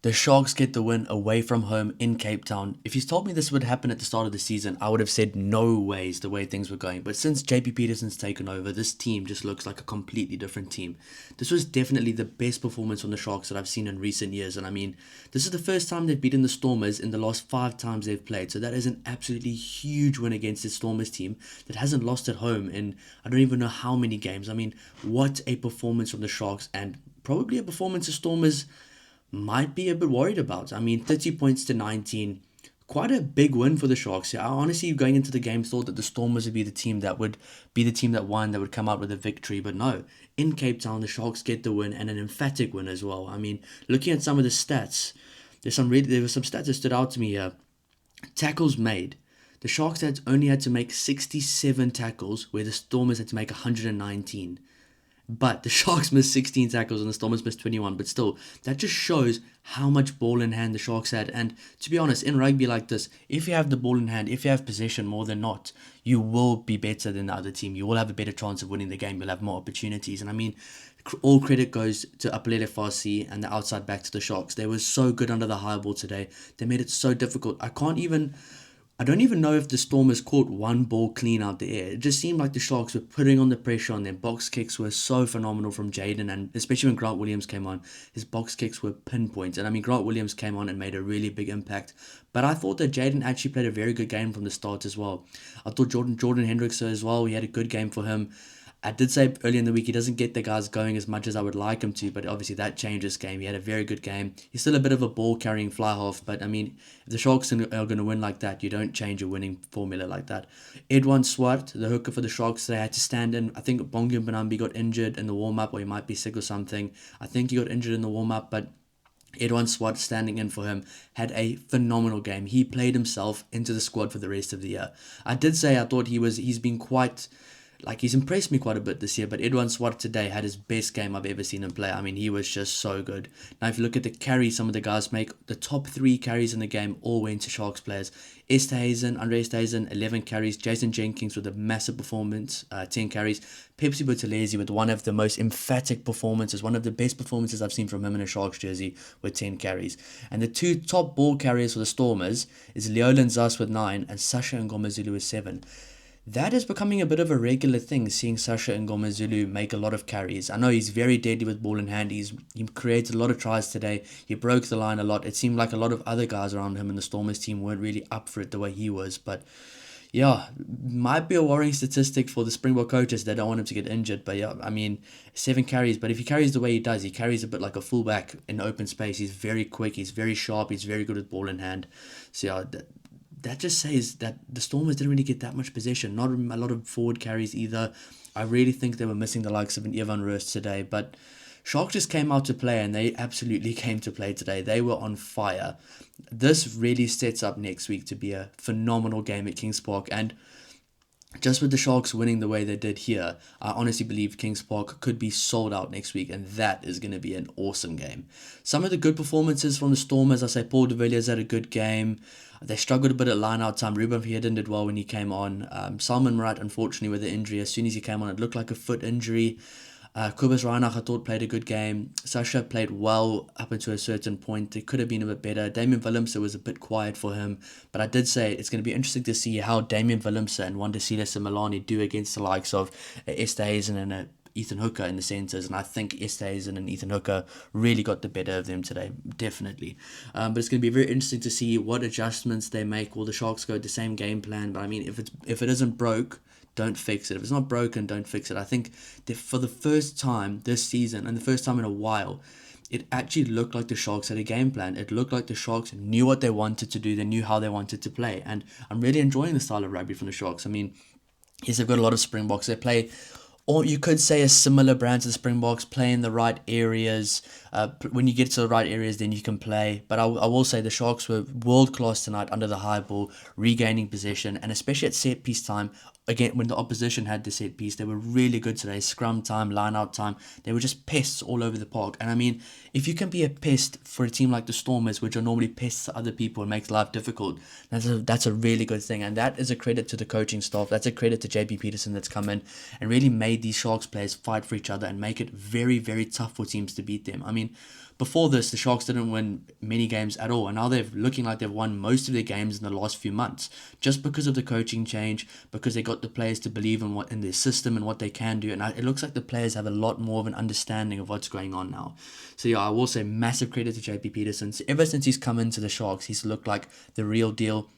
The Sharks get the win away from home in Cape Town. If you told me this would happen at the start of the season, I would have said no ways the way things were going. But since JP Peterson's taken over, this team just looks like a completely different team. This was definitely the best performance from the Sharks that I've seen in recent years. And I mean, this is the first time they've beaten the Stormers in the last 5 times they've played. So that is an absolutely huge win against the Stormers team that hasn't lost at home in I don't even know how many games. I mean, what a performance from the Sharks, and probably a performance the Stormers might be a bit worried about. I mean, 30 points to 19, quite a big win for the Sharks. I honestly, going into the game, thought that the Stormers would be the team that won, that would come out with a victory. But no, in Cape Town, the Sharks get the win, and an emphatic win as well. I mean, looking at some of the stats, there were some stats that stood out to me here. Tackles made. The Sharks only had to make 67 tackles, where the Stormers had to make 119. But the Sharks missed 16 tackles and the Stormers missed 21. But still, that just shows how much ball in hand the Sharks had. And to be honest, in rugby like this, if you have the ball in hand, if you have possession more than not, you will be better than the other team. You will have a better chance of winning the game. You'll have more opportunities. And I mean, all credit goes to Apelele Farsi and the outside back to the Sharks. They were so good under the high ball today. They made it so difficult. I don't even know if the Stormers caught one ball clean out the air. It just seemed like the Sharks were putting on the pressure on them. Box kicks were so phenomenal from Jaden, and especially when Grant Williams came on, his box kicks were pinpoint. And I mean, Grant Williams came on and made a really big impact. But I thought that Jaden actually played a very good game from the start as well. I thought Jordan Hendricks as well, he had a good game for him. I did say earlier in the week he doesn't get the guys going as much as I would like him to, but obviously that changed his game. He had a very good game. He's still a bit of a ball-carrying fly-half, but I mean, if the Sharks are going to win like that, you don't change a winning formula like that. Edwin Swart, the hooker for the Sharks, they had to stand in. I think Bongi Banambi got injured in the warm-up, or he might be sick or something. I think he got injured in the warm-up, but Edwin Swart standing in for him had a phenomenal game. He played himself into the squad for the rest of the year. I did say I thought he's been quite... he's impressed me quite a bit this year, but Edwin Swart today had his best game I've ever seen him play. I mean, he was just so good. Now, if you look at the carries some of the guys make, the top 3 carries in the game all went to Sharks players. Andre Esterhazen, 11 carries. Jason Jenkins with a massive performance, 10 carries. Pepsi Buthelezi with one of the most emphatic performances, one of the best performances I've seen from him in a Sharks jersey with 10 carries. And the 2 top ball carriers for the Stormers is Leolin Zas with 9 and Sasha Ngomazulu with 7. That is becoming a bit of a regular thing, seeing Sasha Ngomazulu make a lot of carries. I know he's very deadly with ball in hand. He created a lot of tries today. He broke the line a lot. It seemed like a lot of other guys around him in the Stormers team weren't really up for it the way he was. But yeah, might be a worrying statistic for the Springbok coaches. They don't want him to get injured. But yeah, I mean, 7 carries. But if he carries the way he does, he carries a bit like a fullback in open space. He's very quick. He's very sharp. He's very good with ball in hand. So yeah, that just says that the Stormers didn't really get that much possession. Not a lot of forward carries either. I really think they were missing the likes of an Ivan Rust today. But Sharks just came out to play, and they absolutely came to play today. They were on fire. This really sets up next week to be a phenomenal game at Kings Park. And just with the Sharks winning the way they did here, I honestly believe Kings Park could be sold out next week, and that is going to be an awesome game. Some of the good performances from the Stormers, I say Paul de Villiers had a good game. They struggled a bit at line-out time. Ruben Verheiden did well when he came on. Salman Murat, unfortunately, with the injury, as soon as he came on, it looked like a foot injury. Kobus Reinach, I thought, played a good game. Sasha played well up until a certain point. It could have been a bit better. Damian Willemse was a bit quiet for him. But I did say it's going to be interesting to see how Damian Willemse and Wandisile Simelane do against the likes of Esterhazen and Ethan Hooker in the centres. And I think Esterhazen and Ethan Hooker really got the better of them today, definitely. But it's going to be very interesting to see what adjustments they make. Will the Sharks go with the same game plan? But I mean, if it isn't broke, don't fix it. If it's not broken, don't fix it. I think that for the first time this season, and the first time in a while, it actually looked like the Sharks had a game plan. It looked like the Sharks knew what they wanted to do. They knew how they wanted to play. And I'm really enjoying the style of rugby from the Sharks. I mean, yes, they've got a lot of Springboks. They play, or you could say, a similar brand to the Springboks, play in the right areas. When you get to the right areas, then you can play. But I will say the Sharks were world-class tonight under the high ball, regaining possession, and especially at set-piece time. Again, when the opposition had the set piece, they were really good today. Scrum time, line out time, they were just pests all over the park. And I mean, if you can be a pest for a team like the Stormers, which are normally pests to other people and makes life difficult, that's a really good thing. And that is a credit to the coaching staff. That's a credit to JP Peterson that's come in and really made these Sharks players fight for each other and make it very, very tough for teams to beat them. I mean, Before this, the Sharks didn't win many games at all, and now they're looking like they've won most of their games in the last few months, just because of the coaching change, because they got the players to believe in their system and what they can do, and it looks like the players have a lot more of an understanding of what's going on now. So yeah, I will say massive credit to JP Peterson. Ever since he's come into the Sharks, he's looked like the real deal.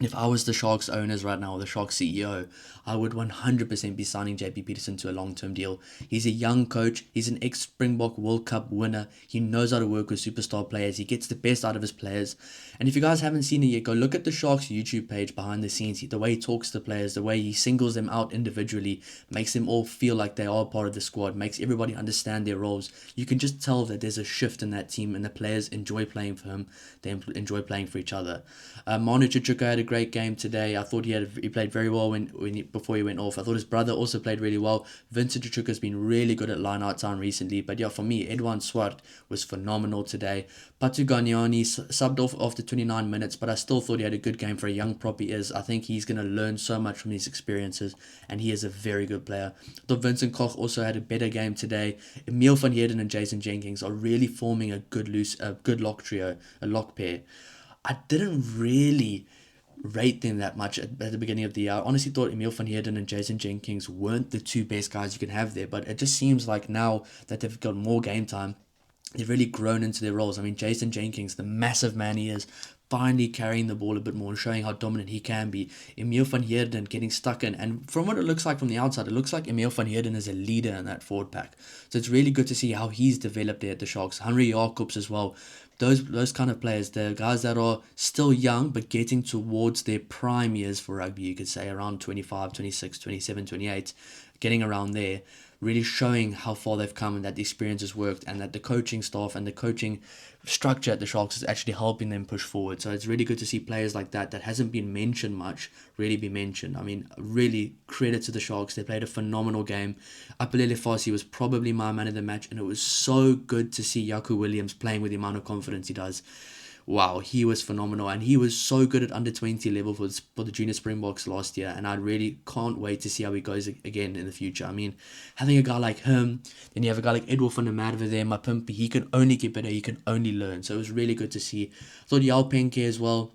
If I was the Sharks owners right now, or the Sharks CEO, I would 100% be signing JP Peterson to a long-term deal. He's a young coach. He's an ex-Springbok World Cup winner. He knows how to work with superstar players. He gets the best out of his players. And if you guys haven't seen it yet, go look at the Sharks YouTube page behind the scenes. The way he talks to players, the way he singles them out individually, makes them all feel like they are part of the squad, makes everybody understand their roles. You can just tell that there's a shift in that team, and the players enjoy playing for him. They enjoy playing for each other. Manu Chuchuka had a great game today. I thought he played very well before he went off. I thought his brother also played really well. Vincent Chuchuka has been really good at line-out time recently. But yeah, for me, Edouard Swart was phenomenal today. Patu Ganyani subbed off after 29 minutes, but I still thought he had a good game for a young prop he is. I think he's going to learn so much from these experiences, and he is a very good player. I thought Vincent Koch also had a better game today. Emil van Heerden and Jason Jenkins are really forming a good lock trio, a lock pair. I didn't really rate them that much at the beginning of the year. I honestly thought Emil van Heerden and Jason Jenkins weren't the two best guys you can have there, but it just seems like now that they've got more game time, they've really grown into their roles. I mean, Jason Jenkins, the massive man he is, finally carrying the ball a bit more and showing how dominant he can be. Emil van Heerden getting stuck in, and from what it looks like from the outside, it looks like Emil van Heerden is a leader in that forward pack. So it's really good to see how he's developed there at the Sharks. Henry Jacobs as well. Those kind of players, the guys that are still young but getting towards their prime years for rugby, you could say around 25, 26, 27, 28, getting around there, really showing how far they've come and that the experience has worked, and that the coaching staff and the coaching structure at the Sharks is actually helping them push forward. So it's really good to see players like that hasn't been mentioned much really be mentioned. I mean, really credit to the Sharks. They played a phenomenal game. Apelele Fassi was probably my man of the match, and it was so good to see Yaku Williams playing with the amount of confidence he does. Wow, he was phenomenal, and he was so good at under 20 level for the Junior Springboks last year, and I really can't wait to see how he goes again in the future. I mean, having a guy like him, then you have a guy like Edward van der Merwe there, my pimpy, he can only get better, he can only learn, so it was really good to see. I thought Yao Penke as well,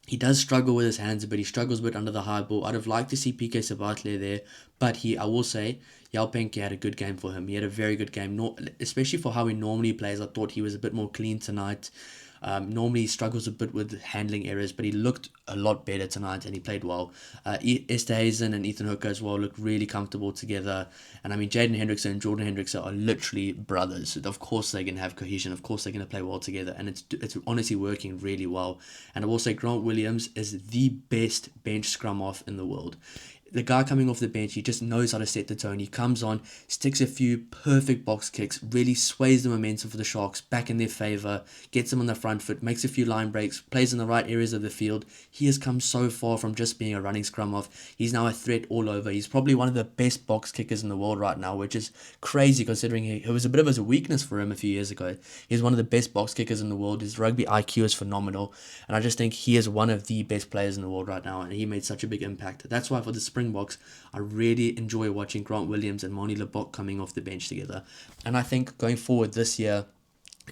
he does struggle with his hands a bit. He struggles a bit under the high ball. I'd have liked to see PK Sabatle there, but I will say, Yao Penke had a good game for him. He had a very good game, especially for how he normally plays. I thought he was a bit more clean tonight. Normally he struggles a bit with handling errors, but he looked a lot better tonight and he played well. Esterhuizen and Ethan Hooker as well looked really comfortable together. And I mean, Jaden Hendrickson and Jordan Hendrickson are literally brothers. Of course they're going to have cohesion. Of course they're going to play well together. And it's honestly working really well. And I will say Grant Williams is the best bench scrum off in the world. The guy coming off the bench, he just knows how to set the tone. He comes on, sticks a few perfect box kicks, really sways the momentum for the Sharks back in their favour, gets them on the front foot, makes a few line breaks, plays in the right areas of the field. He has come so far from just being a running scrum off. He's now a threat all over. He's probably one of the best box kickers in the world right now, which is crazy considering it was a bit of a weakness for him a few years ago. He's one of the best box kickers in the world. His rugby IQ is phenomenal, and I just think he is one of the best players in the world right now, and he made such a big impact. That's why for the Springboks, I really enjoy watching Grant Williams and Mani Lebok coming off the bench together. And I think going forward this year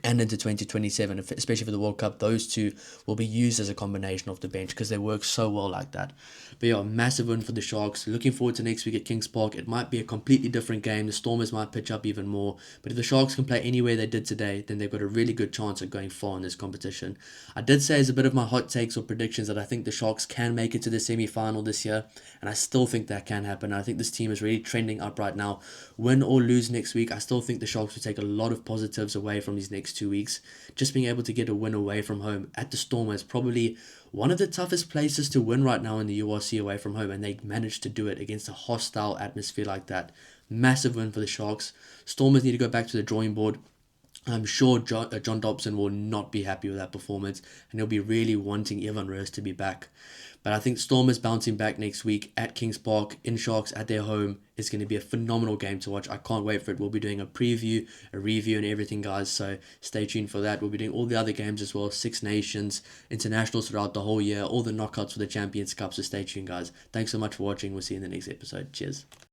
and into 2027, especially for the World Cup, those two will be used as a combination off the bench because they work so well like that. But yeah, massive win for the Sharks. Looking forward to next week at Kings Park. It might be a completely different game. The Stormers might pitch up even more. But if the Sharks can play any way they did today, then they've got a really good chance of going far in this competition. I did say as a bit of my hot takes or predictions that I think the Sharks can make it to the semi-final this year. And I still think that can happen. I think this team is really trending up right now. Win or lose next week, I still think the Sharks will take a lot of positives away from these next 2 weeks. Just being able to get a win away from home at the Stormers is probably one of the toughest places to win right now in the URC away from home, and they managed to do it against a hostile atmosphere like that. Massive win for the Sharks. Stormers need to go back to the drawing board. I'm sure John Dobson will not be happy with that performance, and he'll be really wanting Evan Roos to be back. But I think Stormers bouncing back next week at Kings Park in Sharks at their home is going to be a phenomenal game to watch. I can't wait for it. We'll be doing a preview, a review, and everything, guys. So stay tuned for that. We'll be doing all the other games as well. 6 Nations, internationals throughout the whole year, all the knockouts for the Champions Cup. So stay tuned, guys. Thanks so much for watching. We'll see you in the next episode. Cheers.